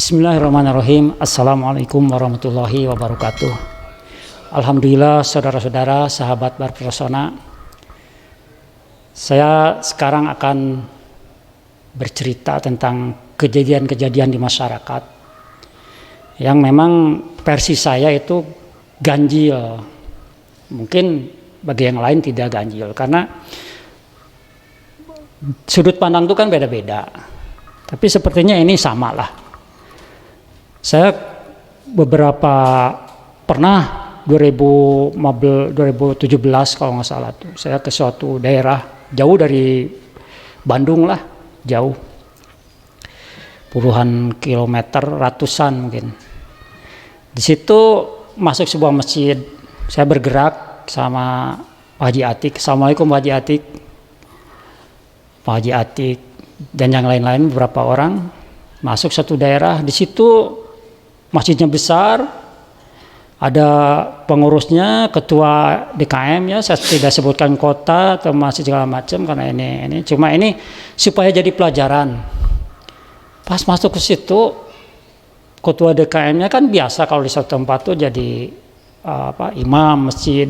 Bismillahirrahmanirrahim. Assalamualaikum warahmatullahi wabarakatuh. Alhamdulillah, saudara-saudara, sahabat Barpesona. Saya sekarang akan bercerita tentang kejadian-kejadian di masyarakat yang memang versi saya itu ganjil. Mungkin bagi yang lain tidak ganjil karena sudut pandang itu kan beda-beda. Tapi sepertinya ini sama lah. Saya pernah 2017 kalau nggak salah tuh, saya ke suatu daerah jauh dari Bandung lah, jauh puluhan kilometer, ratusan mungkin. Di situ masuk sebuah masjid, saya bergerak sama Pak Haji Atik. Assalamualaikum Pak Haji Atik, Pak Haji Atik dan yang lain-lain beberapa orang masuk satu daerah. Di situ masjidnya besar, ada pengurusnya, ketua DKM ya, saya tidak sebutkan kota atau masjid segala macam karena ini cuma ini supaya jadi pelajaran. Pas masuk ke situ, ketua DKM-nya kan biasa kalau di satu tempat tuh jadi imam masjid.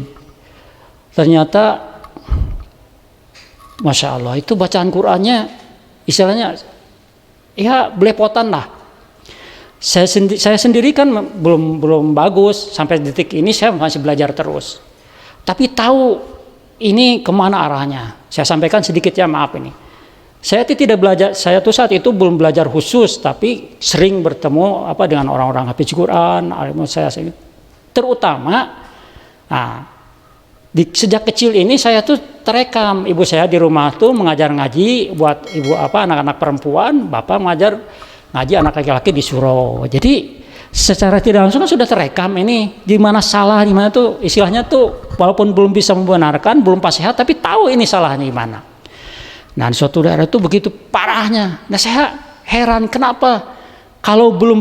Ternyata Masya Allah itu bacaan Qur'annya istilahnya ya belepotan lah. Saya sendiri kan belum bagus, sampai detik ini saya masih belajar terus. Tapi tahu ini kemana arahnya. Saya sampaikan sedikit ya, maaf ini. Saya tidak belajar, saya tuh saat itu belum belajar khusus, tapi sering bertemu dengan orang-orang hafiz Quran, saya terutama. Nah, sejak kecil ini saya tuh terekam, ibu saya di rumah tuh mengajar ngaji buat ibu anak-anak perempuan, bapak mengajar ngaji anak laki-laki di surau. Jadi secara tidak langsung kan sudah terekam ini di mana salah, di mana tuh istilahnya tuh walaupun belum bisa membenarkan, belum pas sehat, tapi tahu ini salahnya di mana. Nah, di suatu daerah itu begitu parahnya. Nah, saya heran kenapa kalau belum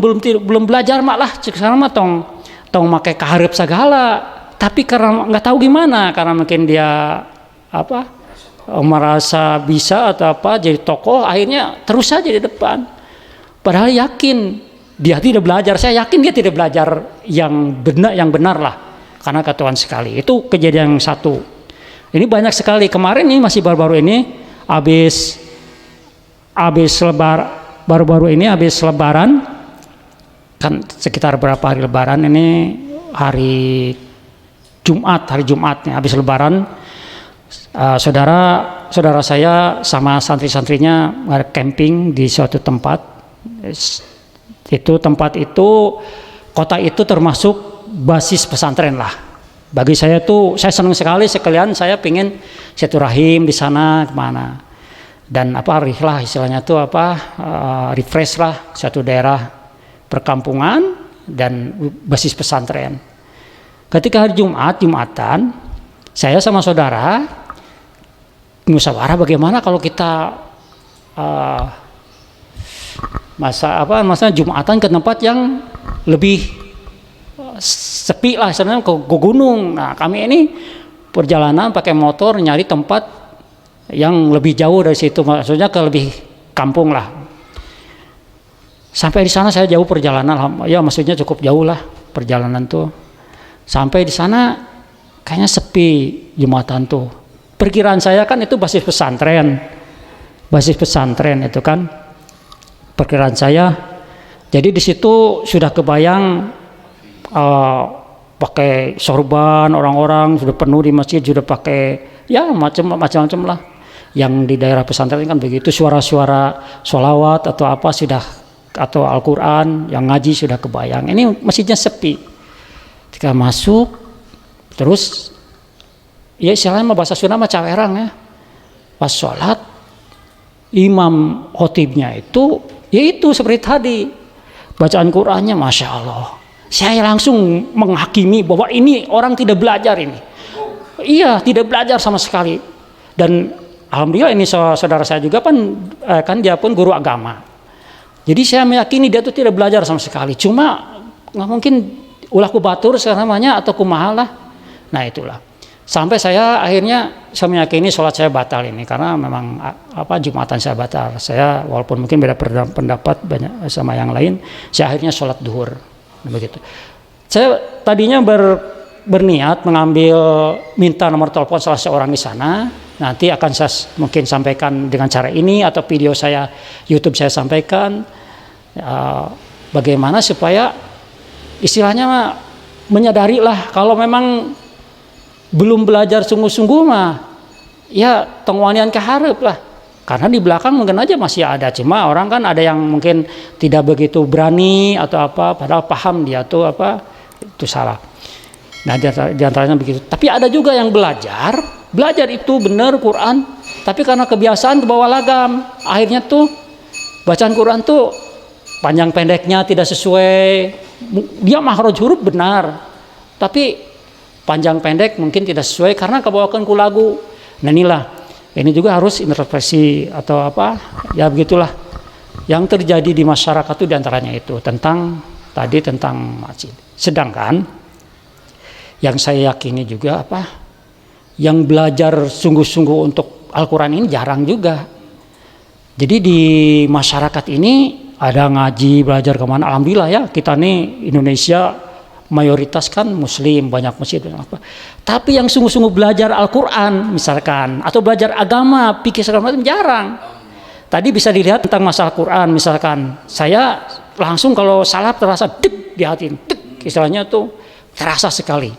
belajar malah sekarang mah tong pakai kaharep segala, tapi karena nggak tahu gimana, karena mungkin dia merasa bisa atau jadi tokoh, akhirnya terus saja di depan. Padahal yakin dia tidak belajar, saya yakin dia tidak belajar yang benar lah, karena ketahuan sekali. Itu kejadian yang satu. Ini banyak sekali. Kemarin ini masih baru-baru ini habis lebaran, kan sekitar berapa hari lebaran ini, hari Jumatnya habis lebaran, saudara saya sama santri-santrinya camping di suatu tempat. Kota itu termasuk basis pesantren lah. Bagi saya tuh saya senang sekali, sekalian saya pingin silaturahim di sana kemana dan rihlah istilahnya tuh refresh lah suatu daerah perkampungan dan basis pesantren. Ketika hari Jumatan, saya sama saudara musyawarah bagaimana kalau kita masa Jumatan ke tempat yang lebih sepi lah, sebenarnya ke gunung. Nah, kami ini perjalanan pakai motor nyari tempat yang lebih jauh dari situ, maksudnya ke lebih kampung lah. Sampai di sana saya jauh perjalanan, ya maksudnya cukup jauh lah perjalanan tuh. Sampai di sana kayaknya sepi Jumatan tuh. Perkiraan saya kan itu basis pesantren itu kan. Perkiraan saya, jadi di situ sudah kebayang pakai sorban, orang-orang sudah penuh di masjid, sudah pakai ya macam-macam lah. Yang di daerah pesantren kan begitu, suara-suara sholawat atau atau Al-Quran yang ngaji sudah kebayang. Ini masjidnya sepi. Ketika masuk, terus ya istilahnya bahasa Sunda mah cawerang ya. Pas sholat, imam khotibnya itu yaitu seperti tadi bacaan Qur'annya Masya Allah, saya langsung menghakimi bahwa ini orang tidak belajar ini. Iya, tidak belajar sama sekali. Dan alhamdulillah ini saudara saya juga kan dia pun guru agama. Jadi saya meyakini dia itu tidak belajar sama sekali. Cuma nggak mungkin ulah ku batur namanya atau kumaha lah. Nah itulah. Sampai saya akhirnya saya meyakini sholat saya batal ini karena memang Jumatan saya batal. Saya walaupun mungkin beda pendapat banyak sama yang lain, saya akhirnya sholat duhur begitu. Saya tadinya berniat minta nomor telepon salah seorang di sana. Nanti akan saya mungkin sampaikan dengan cara ini atau video saya YouTube saya sampaikan bagaimana supaya istilahnya menyadari lah kalau memang belum belajar sungguh-sungguh mah ya tongwanian keharap lah, karena di belakang mungkin aja masih ada, cuma orang kan ada yang mungkin tidak begitu berani atau apa, padahal paham dia tuh itu salah. Nah di antaranya begitu. Tapi ada juga yang belajar itu benar Quran, tapi karena kebiasaan ke bawah lagam, akhirnya tuh bacaan Quran tuh panjang pendeknya tidak sesuai, dia makhraj huruf benar, tapi panjang pendek mungkin tidak sesuai karena kebawakan ku lagu. Nah ini juga harus interpretasi atau ya begitulah yang terjadi di masyarakat itu diantaranya itu tentang masjid. Sedangkan yang saya yakini juga yang belajar sungguh-sungguh untuk Al-Quran ini jarang juga. Jadi di masyarakat ini ada ngaji belajar kemana, alhamdulillah ya kita nih Indonesia mayoritas kan muslim, banyak masjid tapi yang sungguh-sungguh belajar Al-Quran misalkan atau belajar agama fikih segala macam jarang. Tadi bisa dilihat tentang masalah Quran, misalkan saya langsung kalau salah terasa dek di hati, dek istilahnya tuh terasa sekali.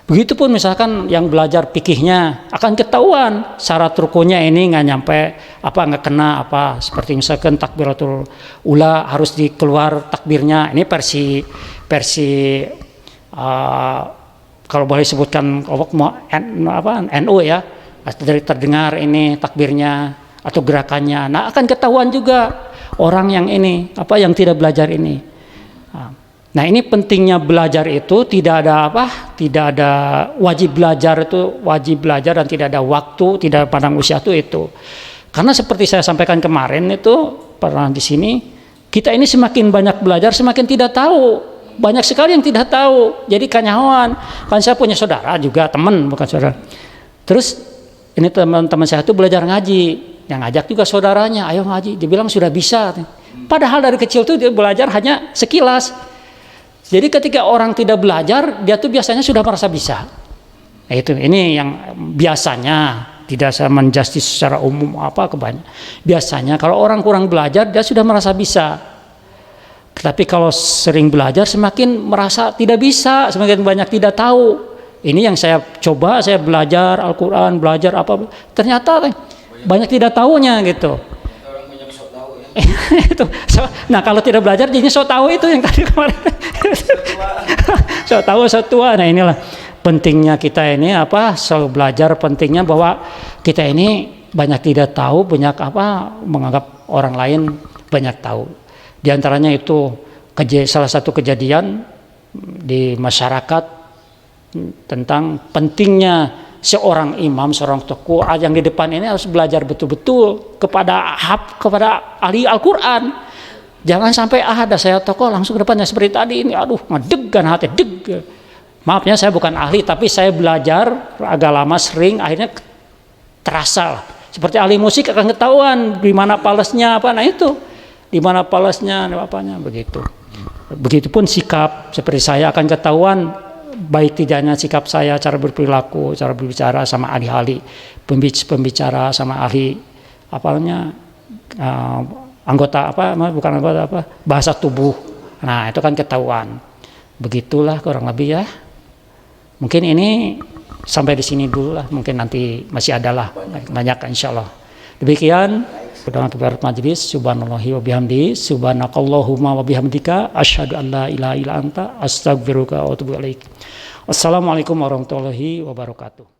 Begitupun misalkan yang belajar fikihnya akan ketahuan syarat rukunya ini nggak nyampe nggak kena seperti misalkan takbiratul ula harus dikeluar takbirnya, ini versi kalau boleh sebutkan NU ya, dari terdengar ini takbirnya atau gerakannya. Nah akan ketahuan juga orang yang ini yang tidak belajar ini. Nah ini pentingnya belajar itu tidak ada wajib belajar dan tidak ada waktu, tidak pandang usia itu. Karena seperti saya sampaikan kemarin itu pernah di sini, kita ini semakin banyak belajar semakin tidak tahu. Banyak sekali yang tidak tahu, jadi kanyawan. Kan saya punya saudara juga, teman bukan saudara. Terus ini teman-teman saya itu belajar ngaji, yang ngajak juga saudaranya, ayo ngaji. Dia bilang sudah bisa. Padahal dari kecil tuh dia belajar hanya sekilas. Jadi ketika orang tidak belajar, dia tuh biasanya sudah merasa bisa. Nah ini yang biasanya tidak saya menjustis secara umum kebanyakan. Biasanya kalau orang kurang belajar, dia sudah merasa bisa. Tapi kalau sering belajar semakin merasa tidak bisa, semakin banyak tidak tahu. Ini yang saya coba, saya belajar Al-Quran, belajar ternyata banyak tidak tahunya gitu. Nah kalau tidak belajar jadinya so tahu itu yang tadi kemarin. So tahu so tua. Nah inilah pentingnya kita ini selalu belajar, pentingnya bahwa kita ini banyak tidak tahu, banyak menganggap orang lain banyak tahu. Di antaranya itu salah satu kejadian di masyarakat tentang pentingnya seorang imam, seorang tokoh yang di depan ini harus belajar betul-betul kepada ahli Al-Quran. Jangan sampai ada saya tokoh langsung ke depannya seperti tadi ini, ngedegan hati, Maafnya saya bukan ahli, tapi saya belajar agak lama sering, akhirnya terasa lah. Seperti ahli musik akan ketahuan di mana palesnya di mana palesnya begitu. Begitupun sikap seperti saya akan ketahuan baik tidaknya sikap saya, cara berperilaku, cara berbicara sama ahli pembicara sama ahli bahasa tubuh. Nah itu kan ketahuan. Begitulah kurang lebih ya. Mungkin ini sampai di sini dulu lah. Mungkin nanti masih ada lah banyak insyaallah. Demikian. Dengan kebenaran majelis, subhanallahi wa bihamdihi, subhanakallahumma wa bihamdika, asyhadu an la ilaha illa anta, astaghfiruka wa atubu ilaik. Wassalamualaikum warahmatullahi wabarakatuh.